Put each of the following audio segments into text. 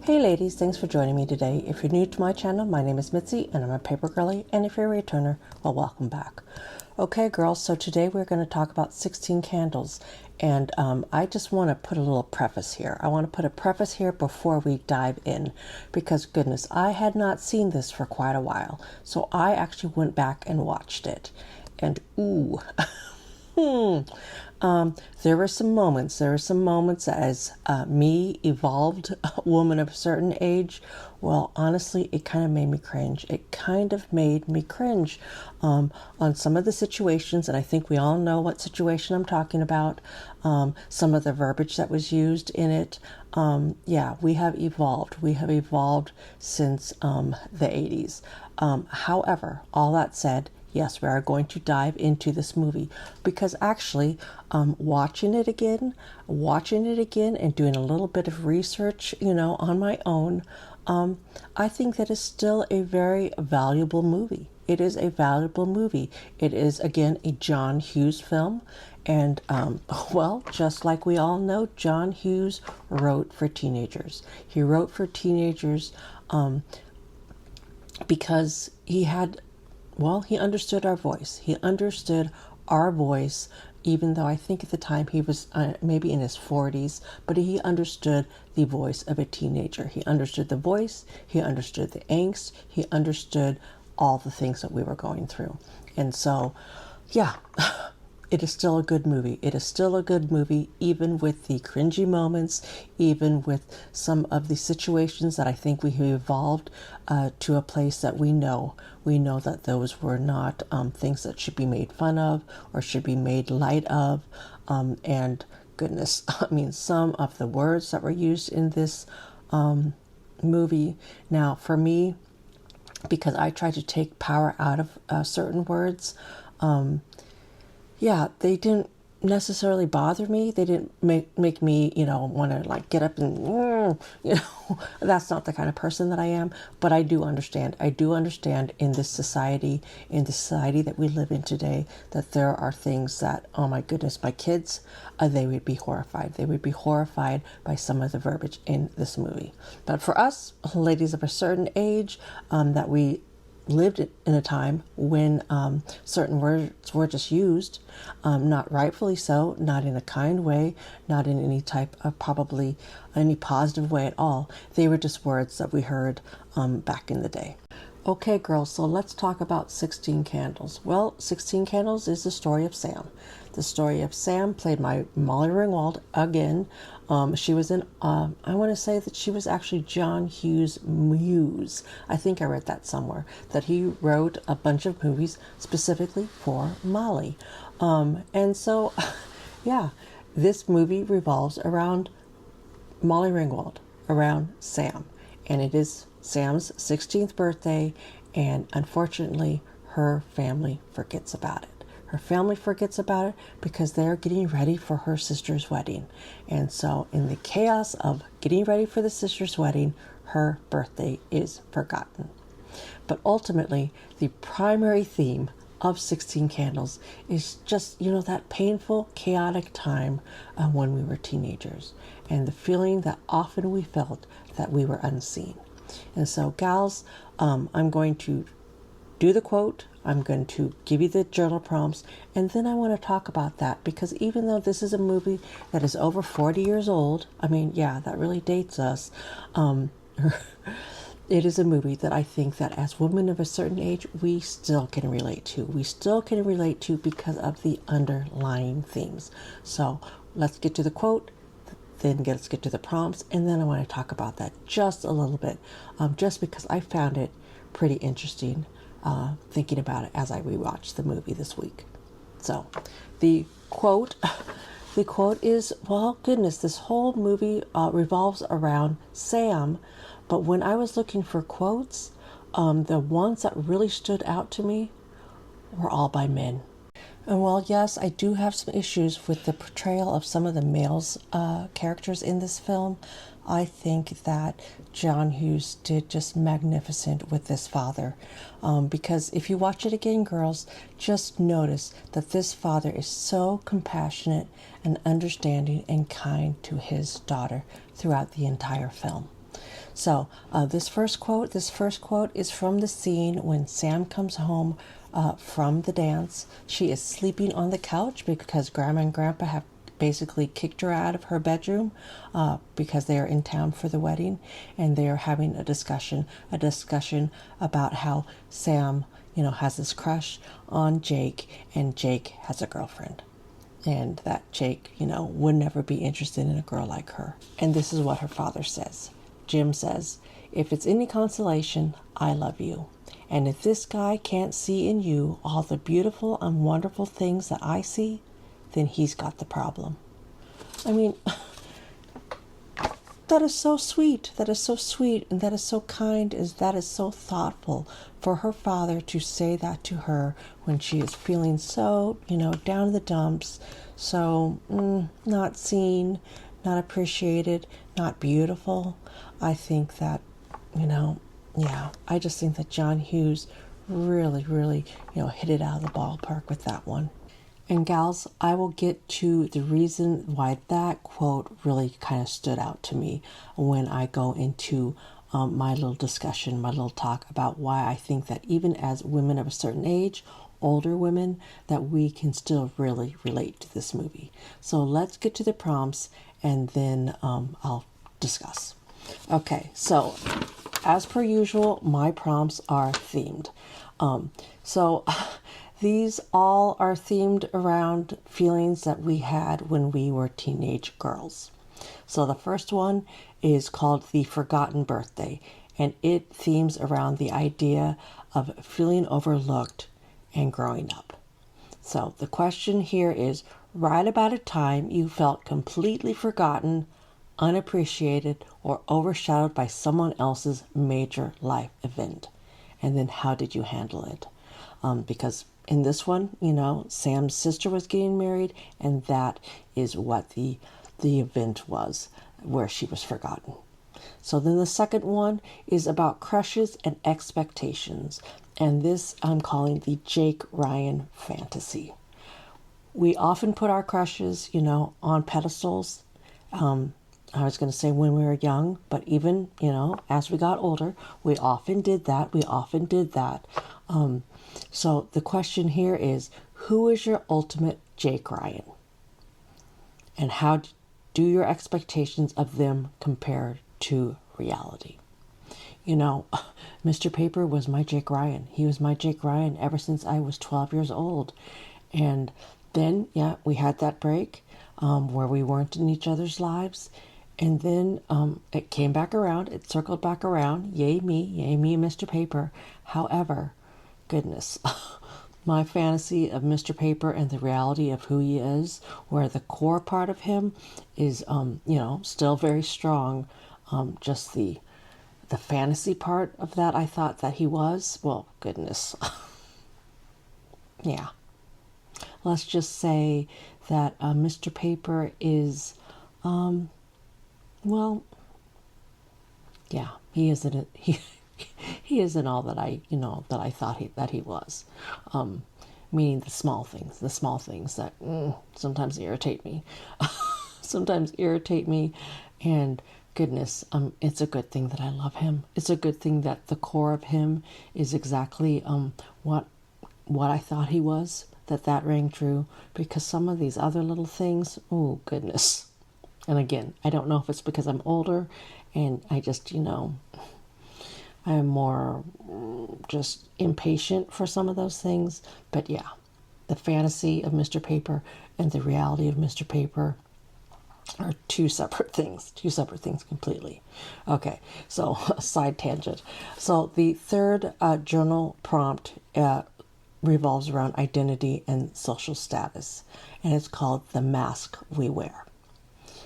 Hey ladies, thanks for joining me today. If you're new to my channel, my name is Mitzi and I'm a paper girly, and if you're a returner, well, welcome back. Okay girls, so today we're going to talk about 16 candles, and I just want to put a little preface here. I want to put a preface here before we dive in, because goodness, I had not seen this for quite a while, so I actually went back and watched it, and ooh, there were some moments as me, evolved woman of a certain age. Well, honestly, it kind of made me cringe. On some of the situations, and I think we all know what situation I'm talking about. Some of the verbiage that was used in it. Yeah, we have evolved. We have evolved since the 80s. However, all that said, yes, we are going to dive into this movie, because actually watching it again and doing a little bit of research, on my own, I think that is still a very valuable movie. It is a valuable movie. It is, again, a John Hughes film. And, well, just like we all know, John Hughes wrote for teenagers. He wrote for teenagers because he understood our voice. He understood our voice, even though I think at the time he was maybe in his 40s, but he understood the voice of a teenager. He understood the voice, he understood the angst, he understood all the things that we were going through. And so, yeah, it is still a good movie. It is still a good movie, even with the cringy moments, even with some of the situations that I think we have evolved to a place that we know. We know that those were not things that should be made fun of or should be made light of. And goodness, I mean, some of the words that were used in this movie. Now, for me, because I try to take power out of certain words, yeah, they didn't necessarily bother me. They didn't make me, want to like get up and, that's not the kind of person that I am. But I do understand. I do understand in this society, that we live in today, that there are things that, oh my goodness, my kids, they would be horrified. They would be horrified by some of the verbiage in this movie. But for us, ladies of a certain age, that we lived in a time when certain words were just used, not rightfully so, not in a kind way, not in any type of probably any positive way at all. They were just words that we heard back in the day. Okay, girls, so let's talk about 16 Candles. Well, 16 Candles is the story of Sam. The story of Sam, played by Molly Ringwald again. She was in, I want to say that she was actually John Hughes' muse. I think I read that somewhere, that he wrote a bunch of movies specifically for Molly. And so, yeah, this movie revolves around Molly Ringwald, around Sam. And it is Sam's 16th birthday, and unfortunately, her family forgets about it. Her family forgets about it because they're getting ready for her sister's wedding. And so in the chaos of getting ready for the sister's wedding, her birthday is forgotten. But ultimately, the primary theme of 16 Candles is just, that painful, chaotic time when we were teenagers, and the feeling that often we felt that we were unseen. And so, gals, I'm going to do the quote. I'm going to give you the journal prompts, and then I want to talk about that, because even though this is a movie that is over 40 years old, I mean, yeah, that really dates us. It is a movie that I think that as women of a certain age, we still can relate to. We still can relate to because of the underlying themes. So let's get to the quote, then let's get to the prompts, and then I want to talk about that just a little bit, just because I found it pretty interesting thinking about it as I rewatched the movie this week. So the quote is, well, goodness, this whole movie revolves around Sam. But when I was looking for quotes, the ones that really stood out to me were all by men. And while, yes, I do have some issues with the portrayal of some of the males' characters in this film, I think that John Hughes did just magnificent with this father. Because if you watch it again, girls, just notice that this father is so compassionate and understanding and kind to his daughter throughout the entire film. So this first quote is from the scene when Sam comes home from the dance. She is sleeping on the couch because Grandma and Grandpa have basically kicked her out of her bedroom because they are in town for the wedding, and they are having a discussion about how Sam, has this crush on Jake, and Jake has a girlfriend, and that Jake, would never be interested in a girl like her. And this is what her father says. Jim says, "If it's any consolation, I love you. And if this guy can't see in you all the beautiful and wonderful things that I see, then he's got the problem." I mean, that is so sweet. That is so sweet, and that is so kind, that is so thoughtful for her father to say that to her when she is feeling so, down in the dumps, so not seen, not appreciated, not beautiful. I think that, I just think that John Hughes really, really, hit it out of the ballpark with that one. And gals, I will get to the reason why that quote really kind of stood out to me when I go into my little discussion, my little talk about why I think that even as women of a certain age, older women, that we can still really relate to this movie. So let's get to the prompts, and then I'll discuss. Okay, so as per usual, my prompts are themed. So these all are themed around feelings that we had when we were teenage girls. So the first one is called The Forgotten Birthday, and it themes around the idea of feeling overlooked and growing up. So the question here is, write about a time you felt completely forgotten, unappreciated, or overshadowed by someone else's major life event. And then how did you handle it? Because in this one, Sam's sister was getting married, and that is what the event was, where she was forgotten. So then the second one is about crushes and expectations, and this I'm calling the Jake Ryan fantasy. We often put our crushes, on pedestals. I was going to say when we were young, but even, as we got older, we often did that. So the question here is, who is your ultimate Jake Ryan? And how do your expectations of them compare to reality? Mr. Paper was my Jake Ryan. He was my Jake Ryan ever since I was 12 years old. And then, we had that break where we weren't in each other's lives. And then it came back around. It circled back around. Yay me, Mr. Paper. However, goodness, my fantasy of Mr. Paper and the reality of who he is, where the core part of him is, still very strong. Just the fantasy part of that, I thought that he was, well, goodness. Yeah. Let's just say that Mr. Paper is, he isn't. He isn't all that I thought that he was. Meaning the small things that sometimes irritate me, and goodness, it's a good thing that I love him. It's a good thing that the core of him is exactly what I thought he was. That rang true, because some of these other little things, oh goodness. And again, I don't know if it's because I'm older and I just, I'm more just impatient for some of those things. But yeah, the fantasy of Mr. Paper and the reality of Mr. Paper are two separate things completely. Okay, so side tangent. So the third journal prompt revolves around identity and social status, and it's called The Mask We Wear.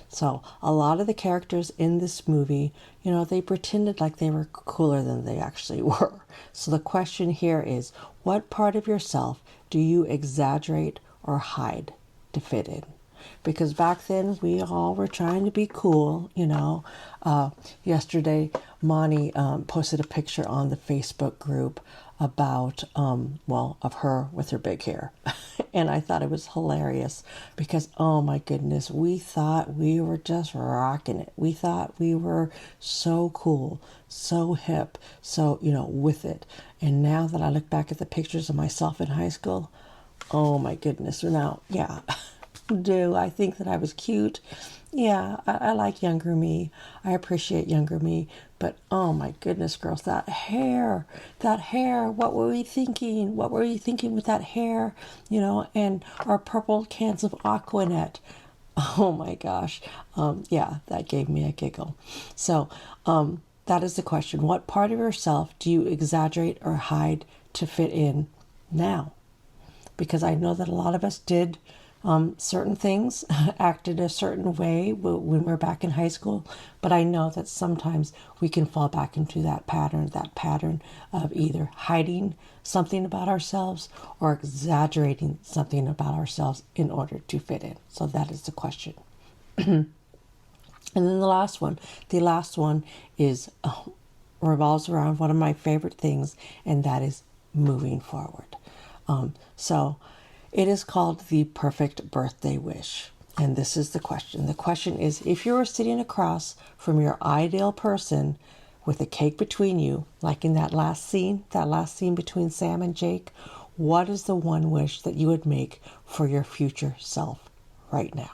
So a lot of the characters in this movie, they pretended like they were cooler than they actually were. So the question here is, what part of yourself do you exaggerate or hide to fit in? Because back then we all were trying to be cool, Yesterday, Monty posted a picture on the Facebook group about, of her with her big hair. And I thought it was hilarious because, oh my goodness, we thought we were just rocking it. We thought we were so cool, so hip, so, with it. And now that I look back at the pictures of myself in high school, oh my goodness. Now, yeah, do I think that I was cute? Yeah, I like younger me. I appreciate younger me. But oh my goodness, girls, that hair, what were we thinking? What were we thinking with that hair? And our purple cans of Aquanet. Oh my gosh. Yeah, that gave me a giggle. So, that is the question. What part of yourself do you exaggerate or hide to fit in now? Because I know that a lot of us did certain things, acted a certain way when we're back in high school. But I know that sometimes we can fall back into that pattern of either hiding something about ourselves or exaggerating something about ourselves in order to fit in. So that is the question. And then the last one is revolves around one of my favorite things, and that is moving forward. So it is called the perfect birthday wish. And this is the question. The question is, if you were sitting across from your ideal person with a cake between you, like in that last scene between Sam and Jake, what is the one wish that you would make for your future self right now?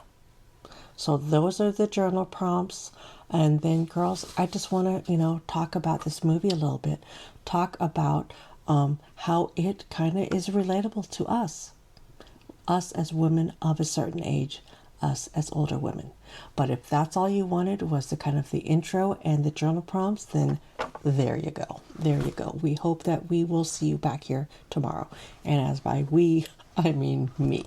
So those are the journal prompts. And then, girls, I just want to, talk about this movie a little bit. Talk about how it kind of is relatable to us as women of a certain age, us as older women. But if that's all you wanted was the kind of the intro and the journal prompts, then there you go. There you go. We hope that we will see you back here tomorrow. And as by we, I mean me.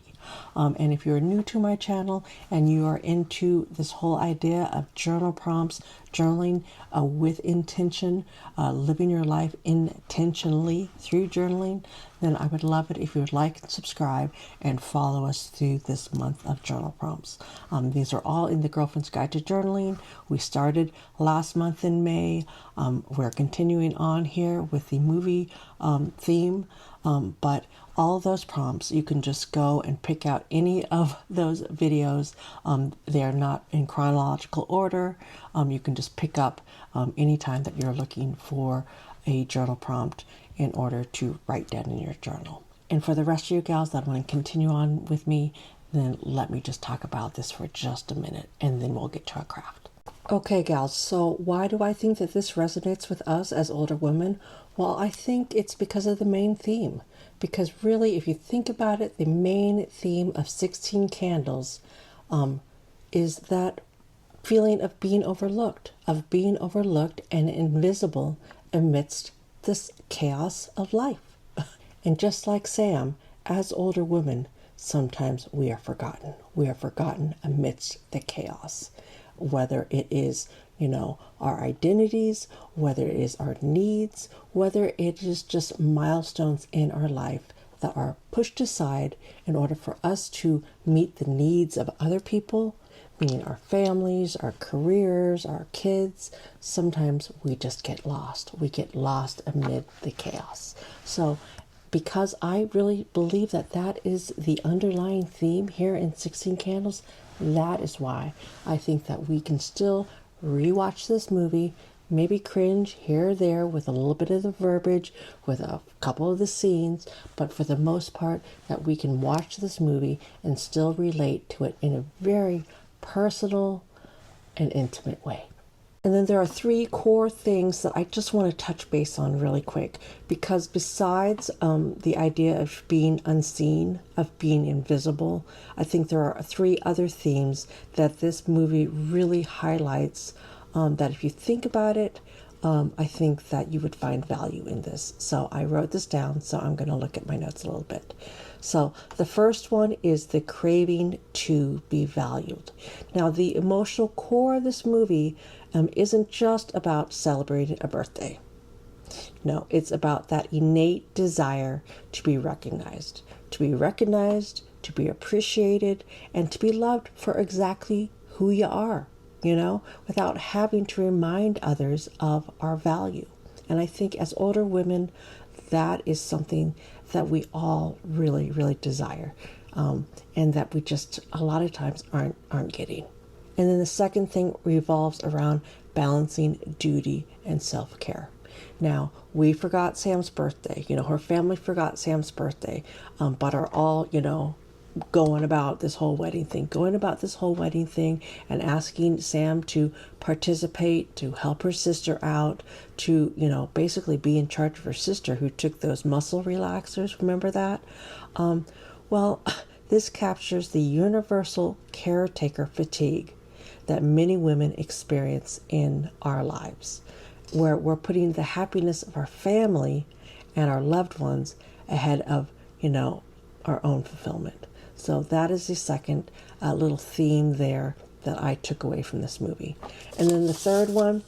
And if you're new to my channel and you are into this whole idea of journal prompts, journaling with intention, living your life intentionally through journaling, then I would love it if you would like and subscribe and follow us through this month of journal prompts. These are all in the Girlfriend's Guide to Journaling. We started last month in May. We're continuing on here with the movie theme, but all those prompts, you can just go and pick out any of those videos. They are not in chronological order. You can just pick up any time that you're looking for a journal prompt in order to write down in your journal. And for the rest of you gals that want to continue on with me, then let me just talk about this for just a minute and then we'll get to our craft. Okay, gals, so why do I think that this resonates with us as older women? Well, I think it's because of the main theme. Because really, if you think about it, the main theme of 16 Candles is that feeling of being overlooked and invisible amidst this chaos of life. And just like Sam, as older women, sometimes we are forgotten. We are forgotten amidst the chaos. Whether it is, our identities, whether it is our needs, whether it is just milestones in our life that are pushed aside in order for us to meet the needs of other people, meaning our families, our careers, our kids. Sometimes we just get lost. We get lost amid the chaos. So because I really believe that that is the underlying theme here in 16 Candles, that is why I think that we can still rewatch this movie, maybe cringe here or there with a little bit of the verbiage, with a couple of the scenes, but for the most part that we can watch this movie and still relate to it in a very personal and intimate way. And then there are three core things that I just want to touch base on really quick, because besides the idea of being unseen, of being invisible, I think there are three other themes that this movie really highlights, that if you think about it, I think that you would find value in this. So I wrote this down, so I'm going to look at my notes a little bit. So the first one is the craving to be valued. Now, the emotional core of this movie isn't just about celebrating a birthday. No, it's about that innate desire to be recognized, to be appreciated, and to be loved for exactly who you are, without having to remind others of our value. And I think as older women, that is something that we all really, really desire, and that we just a lot of times aren't getting. And then the second thing revolves around balancing duty and self-care. Now, we forgot Sam's birthday. Her family forgot Sam's birthday, but are all, going about this whole wedding thing, and asking Sam to participate, to help her sister out, to, basically be in charge of her sister who took those muscle relaxers. Remember that? Well, this captures the universal caretaker fatigue that many women experience in our lives, where we're putting the happiness of our family and our loved ones ahead of, our own fulfillment. So that is the second little theme there that I took away from this movie. And then the third one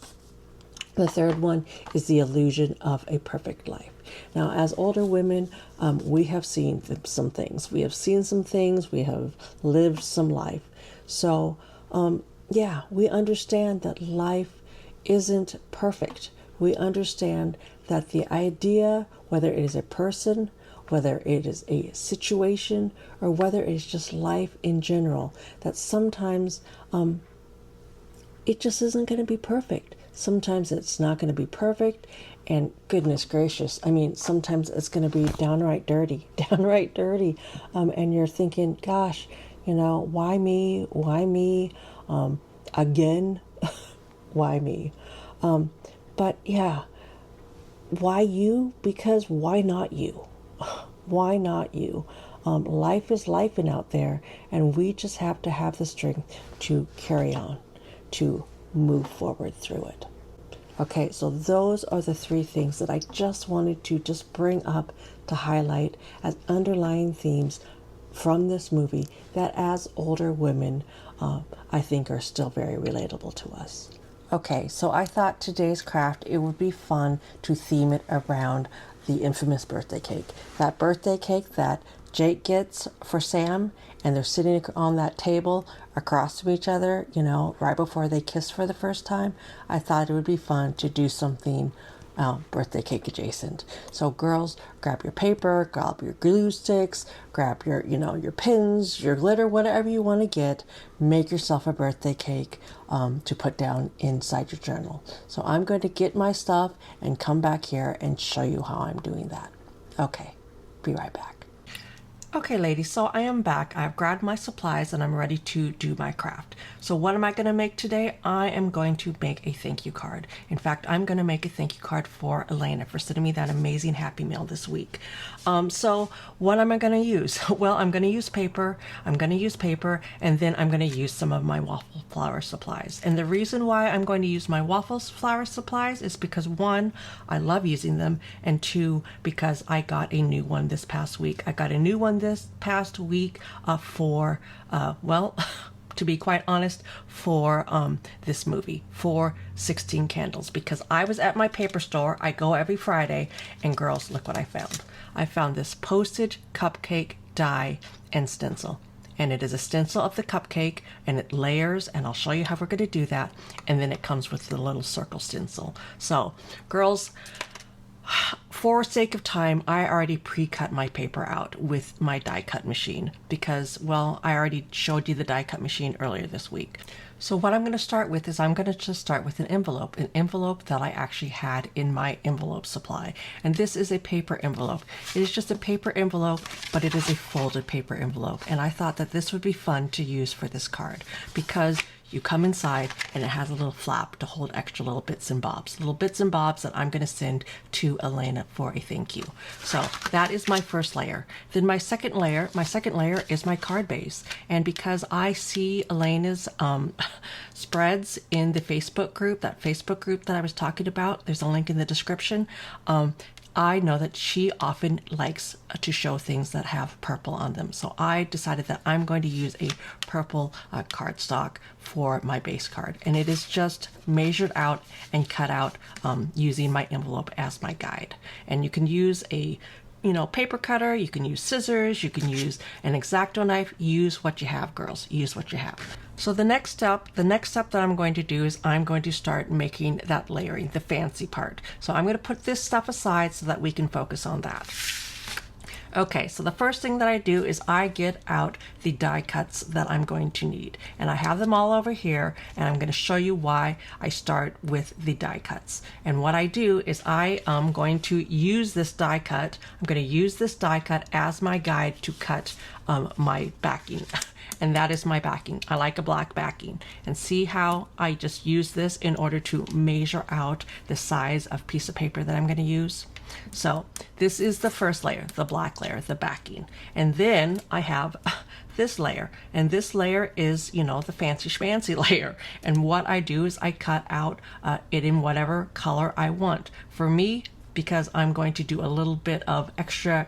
is the illusion of a perfect life. Now, as older women, we have seen some things. We have seen some things. We have lived some life. So, we understand that life isn't perfect. We understand that the idea, whether it is a person, whether it is a situation, or whether it's just life in general, that sometimes it just isn't going to be perfect. Sometimes it's not going to be perfect, and goodness gracious, sometimes it's going to be downright dirty, and you're thinking, gosh, why me? Again, why me? But yeah, why you? Because why not you? Why not you? Life is lifing out there, and we just have to have the strength to carry on, to move forward through it. Okay, so those are the three things that I just wanted to just bring up to highlight as underlying themes from this movie that as older women, I think are still very relatable to us. Okay, so I thought today's craft, it would be fun to theme it around the infamous birthday cake. That birthday cake that Jake gets for Sam, and they're sitting on that table across from each other, right before they kiss for the first time. I thought it would be fun to do something birthday cake adjacent. So girls, grab your paper, grab your glue sticks, grab your, your pins, your glitter, whatever you want to get. Make yourself a birthday cake to put down inside your journal. So I'm going to get my stuff and come back here and show you how I'm doing that. Okay, be right back. Okay, ladies, so I am back. I've grabbed my supplies and I'm ready to do my craft. So what am I going to make today? I am going to make a thank you card. In fact, I'm going to make a thank you card for Elena for sending me that amazing Happy Meal this week. So what am I going to use? Well, I'm going to use paper. And then I'm going to use some of my waffle flour supplies. And the reason why I'm going to use my waffle flour supplies is because, one, I love using them, and two, because I got a new one this past week. I got a new one this past week for, to be quite honest, for this movie, for 16 Candles, because I was at my paper store. I go every Friday, and girls, look what I found. I found this Postage cupcake die and stencil. And it is a stencil of the cupcake, and it layers, and I'll show you how we're going to do that. And then it comes with the little circle stencil. So, girls, for sake of time, I already pre-cut my paper out with my die cut machine because, well, I already showed you the die cut machine earlier this week. So what I'm going to start with is I'm going to just start with an envelope that I actually had in my envelope supply. And this is a paper envelope. It is just a paper envelope, but it is a folded paper envelope. And I thought that this would be fun to use for this card because you come inside and it has a little flap to hold extra little bits and bobs that I'm going to send to Elena for a thank you. So that is my first layer. Then my second layer is my card base. And because I see Elena's spreads in the Facebook group, that I was talking about, there's a link in the description. I know that she often likes to show things that have purple on them. So I decided that I'm going to use a purple cardstock for my base card. And it is just measured out and cut out using my envelope as my guide. And you can use a paper cutter, you can use scissors, you can use an X-Acto knife. Use what you have, girls. Use what you have. So the next step that I'm going to do is I'm going to start making that layering, the fancy part. So I'm going to put this stuff aside so that we can focus on that. Okay, so the first thing that I do is I get out the die cuts that I'm going to need. And I have them all over here, and I'm going to show you why I start with the die cuts. And what I do is I am going to use this die cut. I'm going to use this die cut as my guide to cut my backing. And that is my backing. I like a black backing. And see how I just use this in order to measure out the size of piece of paper that I'm going to use. So this is the first layer, the black layer, the backing. And then I have this layer, and this layer is, the fancy schmancy layer. And what I do is I cut out it in whatever color I want. For me, because I'm going to do a little bit of extra,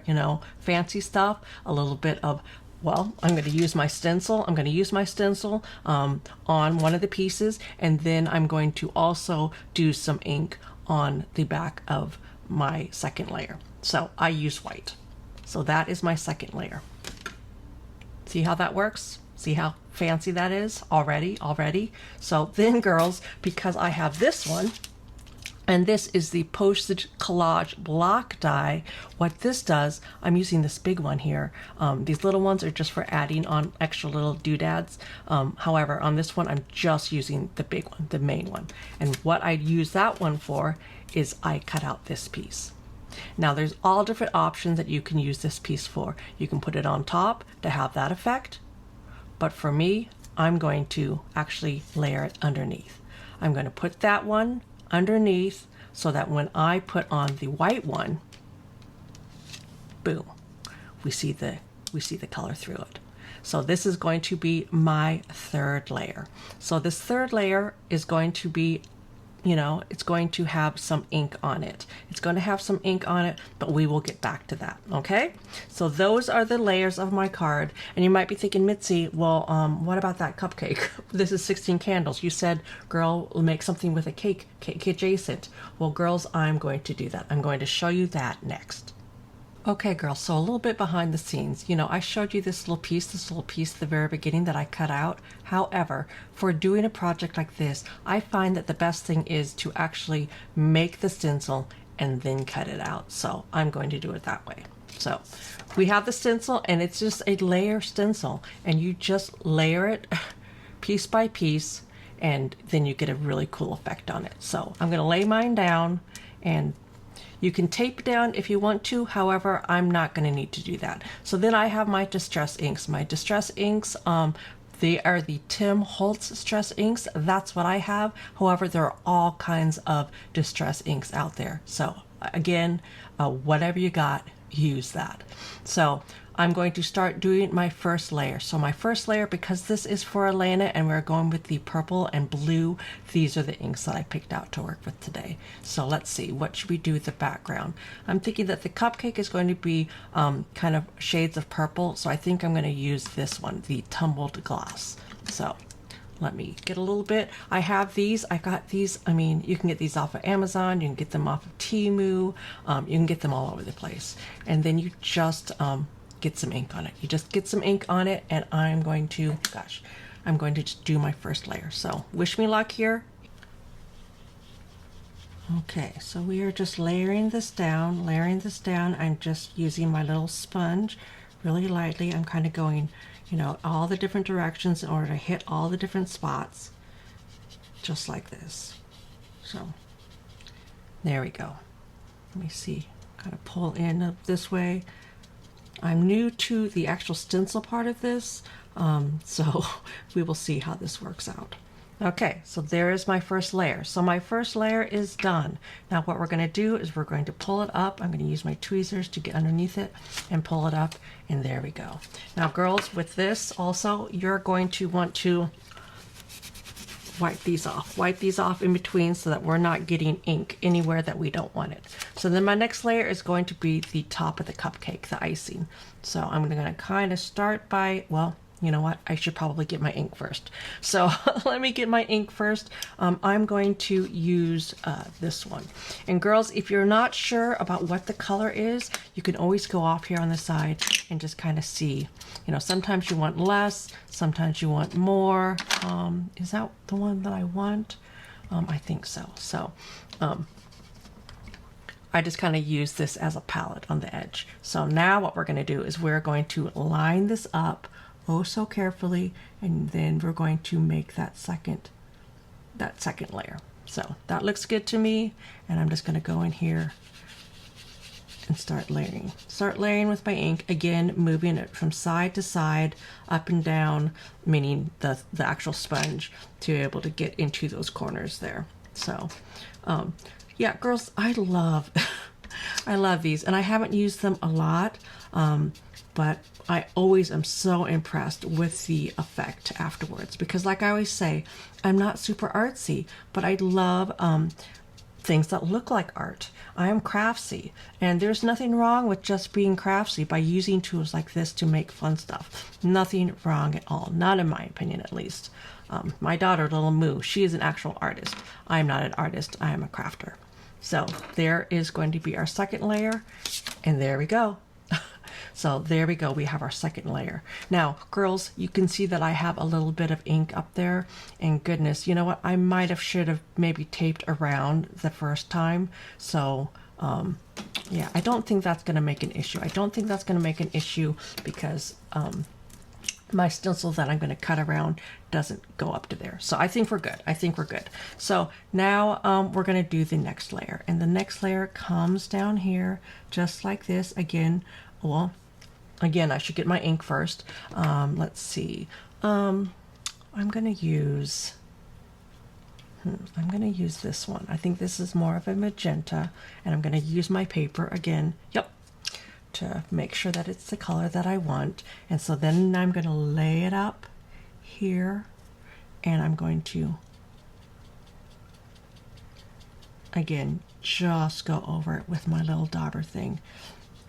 fancy stuff, a little bit of, well, I'm going to use my stencil. I'm going to use my stencil on one of the pieces, and then I'm going to also do some ink on the back of my second layer. So I use white. So that is my second layer. See how that works? See how fancy that is already? So then, girls, because I have this one, and this is the Postage Collage block die, what this does, I'm using this big one here. These little ones are just for adding on extra little doodads. However, on this one, I'm just using the big one, the main one. And what I use that one for is I cut out this piece. Now there's all different options that you can use this piece for. You can put it on top to have that effect, but for me, I'm going to actually layer it underneath. I'm going to put that one underneath so that when I put on the white one, boom, we see the color through it. So this is going to be my third layer. So this third layer is going to be, it's going to have some ink on it. It's going to have some ink on it, but we will get back to that, okay? So those are the layers of my card. And you might be thinking, Mitzi, well, what about that cupcake? This is 16 candles. You said, girl, make something with a cake adjacent. Well, girls, I'm going to do that. I'm going to show you that next. Okay, girls, so a little bit behind the scenes. I showed you this little piece at the very beginning that I cut out. However, for doing a project like this, I find that the best thing is to actually make the stencil and then cut it out. So I'm going to do it that way. So we have the stencil, and it's just a layer stencil, and you just layer it piece by piece, and then you get a really cool effect on it. So I'm going to lay mine down, and you can tape down if you want to. However, I'm not going to need to do that. So then I have my distress inks. My distress inks, they are the Tim Holtz distress inks. That's what I have. However, there are all kinds of distress inks out there. So again, whatever you got, use that. So I'm going to start doing my first layer. So my first layer, because this is for Elena and we're going with the purple and blue, these are the inks that I picked out to work with today. So let's see, what should we do with the background? I'm thinking that the cupcake is going to be kind of shades of purple. So I think I'm going to use this one, the tumbled glass. So let me get a little bit. I have these. I got these. I mean, you can get these off of Amazon. You can get them off of Temu. You can get them all over the place. And then you just get some ink on it. You just get some ink on it, and I'm going to just do my first layer. So wish me luck here. Okay, so we are just layering this down. I'm just using my little sponge really lightly. I'm kind of going, all the different directions in order to hit all the different spots, just like this. So there we go. Let me see, kind of pull in this way. I'm new to the actual stencil part of this, so we will see how this works out. Okay, so there is my first layer. So my first layer is done. Now what we're going to do is we're going to pull it up. I'm going to use my tweezers to get underneath it and pull it up, and there we go. Now girls, with this also, you're going to want to wipe these off in between so that we're not getting ink anywhere that we don't want it. So then my next layer is going to be the top of the cupcake, the icing. So I'm going to kind of start by, well, you know what, I should probably get my ink first. So let me get my ink first. I'm going to use this one. And girls, if you're not sure about what the color is, you can always go off here on the side and just kind of see. You know, sometimes you want less, sometimes you want more. Is that the one that I want? I think so. So I just kind of use this as a palette on the edge. So now what we're going to do is we're going to line this up oh so carefully, and then we're going to make that second layer. So that looks good to me, and I'm just going to go in here and start layering with my ink, again moving it from side to side, up and down, meaning the actual sponge, to be able to get into those corners there. So yeah, girls, I love these, and I haven't used them a lot, but I always am so impressed with the effect afterwards, because like I always say, I'm not super artsy, but I love things that look like art. I am craftsy, and there's nothing wrong with just being craftsy by using tools like this to make fun stuff. Nothing wrong at all, not in my opinion at least. My daughter, little Moo, she is an actual artist. I am not an artist, I am a crafter. So there is going to be our second layer, and there we go. So there we go, we have our second layer. Now, girls, you can see that I have a little bit of ink up there, and goodness, you know what, I should have maybe taped around the first time. So yeah, I don't think that's going to make an issue. I don't think that's going to make an issue because my stencil that I'm going to cut around doesn't go up to there. So I think we're good. I think we're good. So now we're going to do the next layer, and the next layer comes down here just like this. Again, well, again, I should get my ink first. Let's see. I'm going to use this one. I think this is more of a magenta, and I'm going to use my paper again. Yep. To make sure that it's the color that I want. And so then I'm going to lay it up here, and I'm going to again just go over it with my little dauber thing.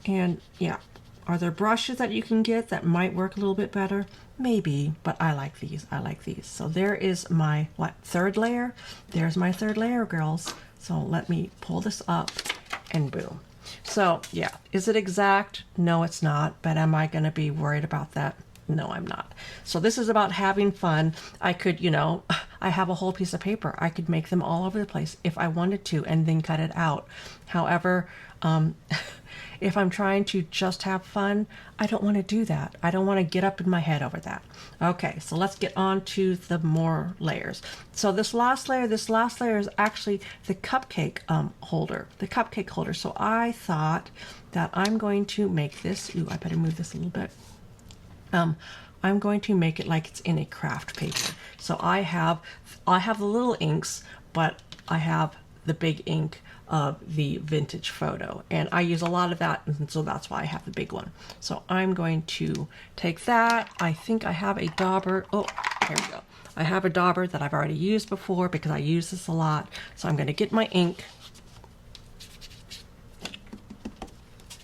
And yeah, are there brushes that you can get that might work a little bit better? Maybe, but I like these. I like these. So there is my third layer. There's my third layer, girls. So let me pull this up, and boom. So yeah, is it exact? No, it's not. But am I going to be worried about that? No, I'm not. So this is about having fun. I could, you know, I have a whole piece of paper. I could make them all over the place if I wanted to, and then cut it out. However, if I'm trying to just have fun, I don't want to do that. I don't want to get up in my head over that. Okay, so let's get on to the more layers. So this last layer is actually the cupcake holder, So I thought that I'm going to make this, ooh, I better move this a little bit. I'm going to make it like it's in a craft paper. So I have the little inks, but I have the big ink of the vintage photo, and I use a lot of that, and so that's why I have the big one. So I'm going to take that. I think I have a dauber. Oh, here we go. I have a dauber that I've already used before because I use this a lot. So I'm going to get my ink,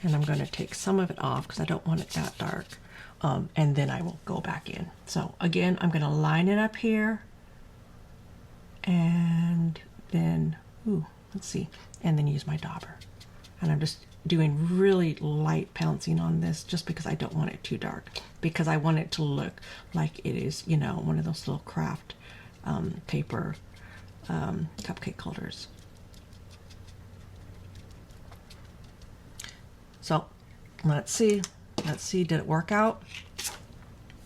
and I'm going to take some of it off because I don't want it that dark, and then I will go back in. So again, I'm going to line it up here, and then ooh, let's see, and then use my dauber. And I'm just doing really light pouncing on this just because I don't want it too dark, because I want it to look like it is, you know, one of those little craft paper cupcake holders. So let's see, did it work out?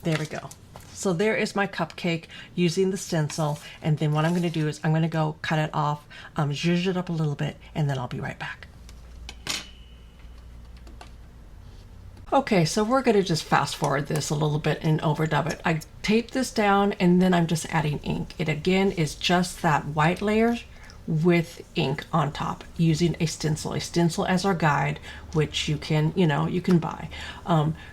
There we go. So there is my cupcake using the stencil, and then what I'm going to do is I'm going to go cut it off, zhuzh it up a little bit, and then I'll be right back. Okay, so we're going to just fast forward this a little bit and overdub it. I taped this down, and then I'm just adding ink. It again is just that white layer with ink on top, using a stencil as our guide, which you can, you know, you can buy.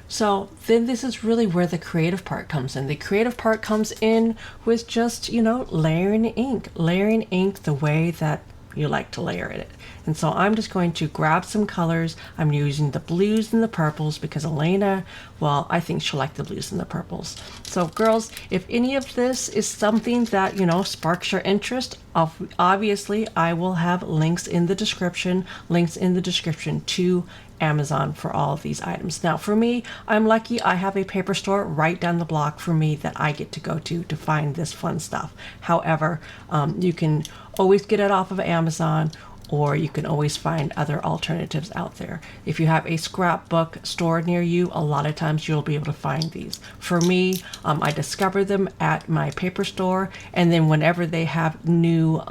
So then this is really where the creative part comes in. The creative part comes in with just, you know, layering ink the way that you like to layer it. And so I'm just going to grab some colors. I'm using the blues and the purples because Elena, well, I think she'll like the blues and the purples. So girls, if any of this is something that, you know, sparks your interest, obviously I will have links in the description to Amazon for all of these items. Now for me, I'm lucky I have a paper store right down the block for me that I get to go to find this fun stuff. However, you can always get it off of Amazon, or you can always find other alternatives out there. If you have a scrapbook store near you, a lot of times you'll be able to find these. For me, I discover them at my paper store, and then whenever they have new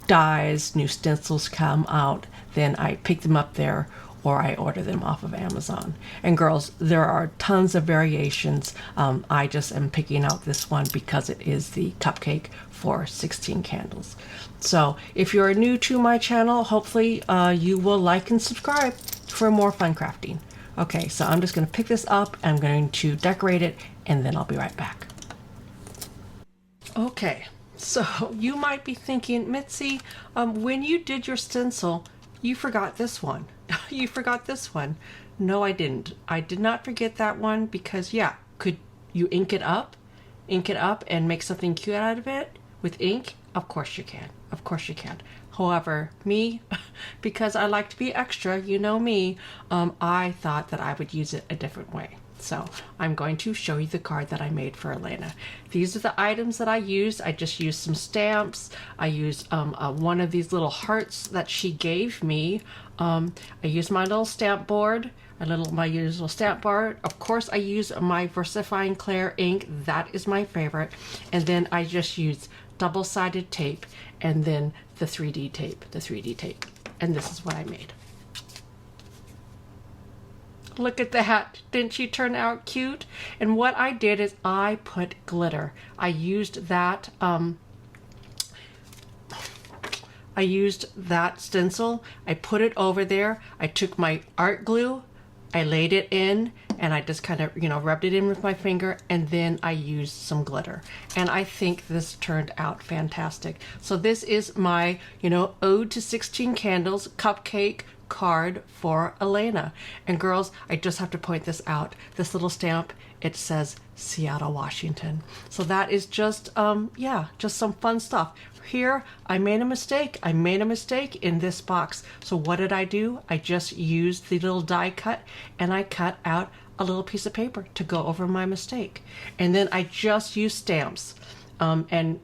dies, new stencils come out, then I pick them up there or I order them off of Amazon. And girls, there are tons of variations. I just am picking out this one because it is the cupcake for 16 candles. So if you're new to my channel, hopefully you will like and subscribe for more fun crafting. Okay, so I'm just going to pick this up, I'm going to decorate it, and then I'll be right back. Okay, so you might be thinking, Mitzi, when you did your stencil, you forgot this one. You forgot this one. No, I didn't. I did not forget that one because, yeah, could you ink it up? Ink it up and make something cute out of it with ink? Of course you can. Of course you can. However, me, because I like to be extra, you know me, I thought that I would use it a different way. So I'm going to show you the card that I made for Elena. These are the items that I used. I just used some stamps. I used one of these little hearts that she gave me. I used my little stamp board, my usual stamp board. Of course, I use my VersaFine Clair ink. That is my favorite. And then I just used double-sided tape and then the 3D tape. And this is what I made. Look at that. Didn't she turn out cute? And what I did is I put glitter. I used that stencil. I put it over there. I took my art glue, I laid it in, and I just kind of, rubbed it in with my finger, and then I used some glitter. And I think this turned out fantastic. So this is my, Ode to 16 Candles cupcake card for Elena. And girls, I just have to point this out. This little stamp, it says Seattle, Washington. So that is just just some fun stuff. Here I made a mistake. In this box. So what did I do? I just used the little die cut and I cut out a little piece of paper to go over my mistake. And then I just used stamps. And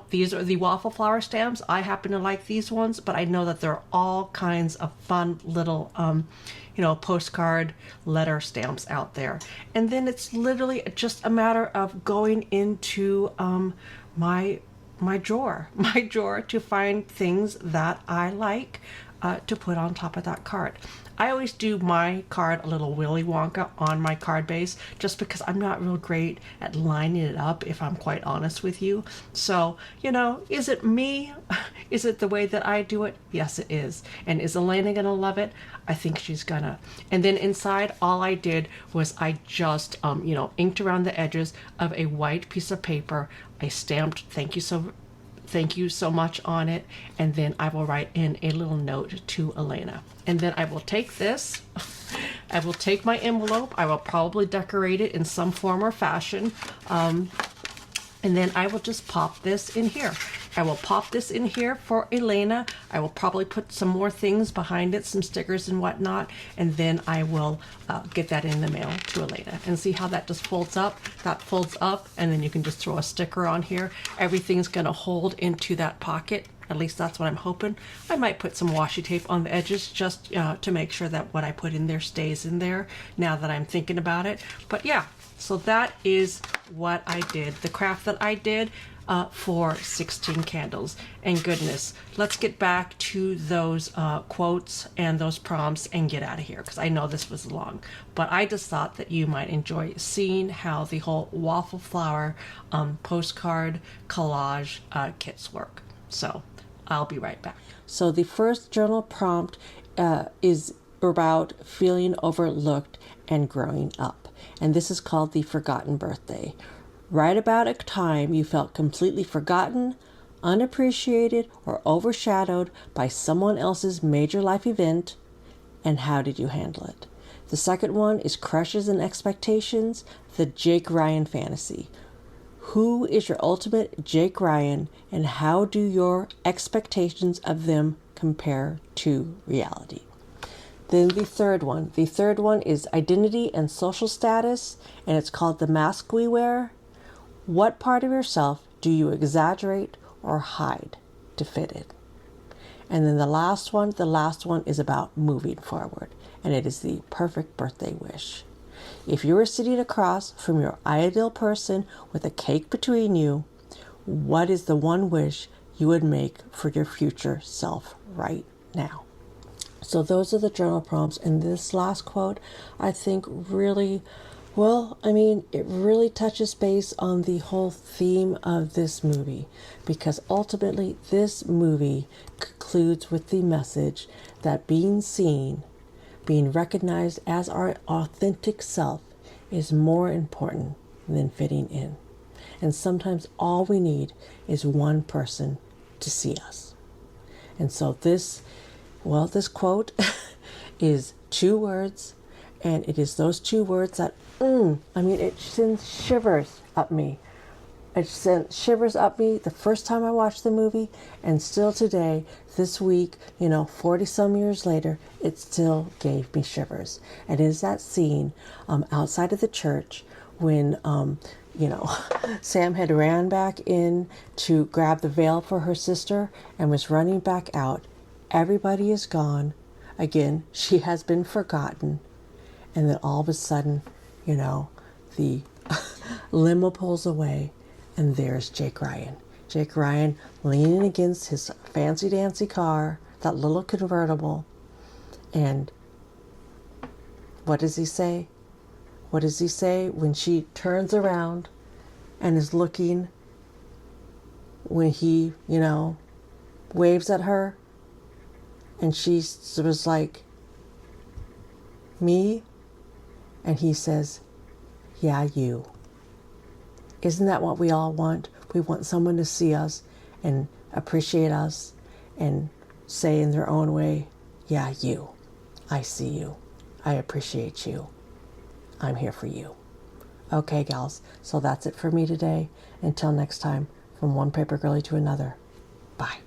these are the waffle flower stamps. I happen to like these ones, but I know that there are all kinds of fun little, postcard letter stamps out there. And then it's literally just a matter of going into my drawer to find things that I like to put on top of that card. I always do my card a little Willy Wonka on my card base just because I'm not real great at lining it up, if I'm quite honest with you. So, is it me? Is it the way that I do it? Yes, it is. And is Elena gonna love it? I think she's gonna. And then inside, all I did was I just, inked around the edges of a white piece of paper. I stamped thank you so much on it, and then I will write in a little note to Elena. And then I will take this, I will take my envelope, I will probably decorate it in some form or fashion, and then I will just pop this in here. I will pop this in here for Elena. I will probably put some more things behind it, some stickers and whatnot, and then I will get that in the mail to Elena. And see how that just folds up? That folds up, and then you can just throw a sticker on here. Everything's gonna hold into that pocket. At least that's what I'm hoping. I might put some washi tape on the edges just to make sure that what I put in there stays in there now that I'm thinking about it. But yeah, so that is what I did, the craft that I did for 16 candles. And goodness, let's get back to those quotes and those prompts and get out of here, because I know this was long. But I just thought that you might enjoy seeing how the whole waffle flower postcard collage kits work. So I'll be right back. So the first journal prompt is about feeling overlooked and growing up. And this is called The Forgotten Birthday. Write about a time you felt completely forgotten, unappreciated or overshadowed by someone else's major life event, and how did you handle it? The second one is crushes and expectations, the Jake Ryan fantasy. Who is your ultimate Jake Ryan, and how do your expectations of them compare to reality? Then the third one is identity and social status, and it's called the mask we wear. What part of yourself do you exaggerate or hide to fit in? And then the last one is about moving forward, and it is the perfect birthday wish. If you were sitting across from your ideal person with a cake between you, what is the one wish you would make for your future self right now? So those are the journal prompts, and this last quote, I think really, it really touches base on the whole theme of this movie, because ultimately this movie concludes with the message that being seen, being recognized as our authentic self is more important than fitting in. And sometimes all we need is one person to see us. And so this quote is 2 words, and it is those 2 words that, it sends shivers up me. It sent shivers up me the first time I watched the movie, and still today, this week, 40 some years later, it still gave me shivers. And it is that scene outside of the church when, Sam had ran back in to grab the veil for her sister and was running back out. Everybody is gone. Again, she has been forgotten. And then all of a sudden, the limo pulls away, and there's Jake Ryan. Jake Ryan leaning against his fancy dancy car, that little convertible. And what does he say? What does he say when she turns around and is looking, when he, waves at her? And she was like, me? And he says, yeah, you. Isn't that what we all want? We want someone to see us and appreciate us and say in their own way, yeah, you. I see you. I appreciate you. I'm here for you. Okay, gals, so that's it for me today. Until next time, from one paper girly to another. Bye.